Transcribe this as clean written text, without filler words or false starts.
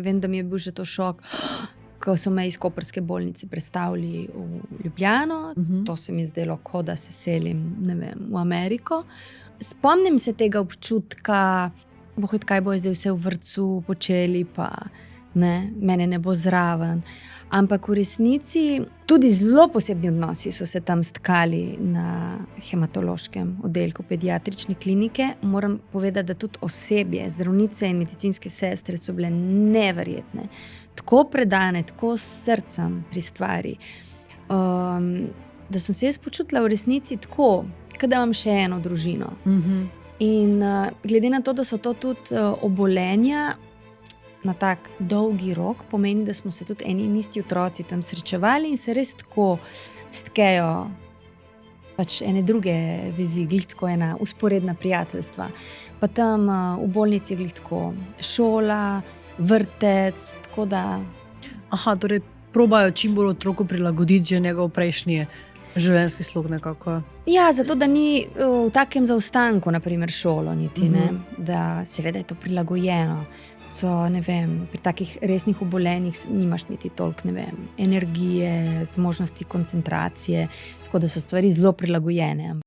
Vem, da mi je bil že to šok, ko so me iz koprske bolnice prestavili v Ljubljano. To se mi je zdelo, kot da se selim, ne vem, v Ameriko. Spomnim se tega občutka, kaj bo zdaj vse v vrtcu počeli, pa ne, mene ne bo zraven. Ampak v resnici tudi zelo posebni odnosi so se tam stkali na hematološkem oddelku pediatrične klinike. Moram povedati, da tudi osebje, zdravnice in medicinske sestre so bile neverjetne. Tako predane, tako s srcem pri stvari, da sem se jaz počutila v resnici tako, kot da imam še eno družino. In glede na to, da so to tudi obolenja na tak dolgi rok, pomeni, da smo se tudi eni in isti otroci tam srečevali in se res tako stkejo pač ene druge vezi, glih tako ena usporedna prijateljstva. Pa tam v bolnici glih tako šola, vrtec, tako da... Aha, torej probajo čim bolj otroku prilagoditi že njegov prejšnji življenjski slog nekako. Ja, zato da ni v takem zaostanku, naprimer šolo niti, ne, da seveda je to prilagojeno. So, ne vem, pri takih resnih obolenjih nimaš niti toliko, ne vem, energije, zmožnosti koncentracije, tako da so stvari zelo prilagojene.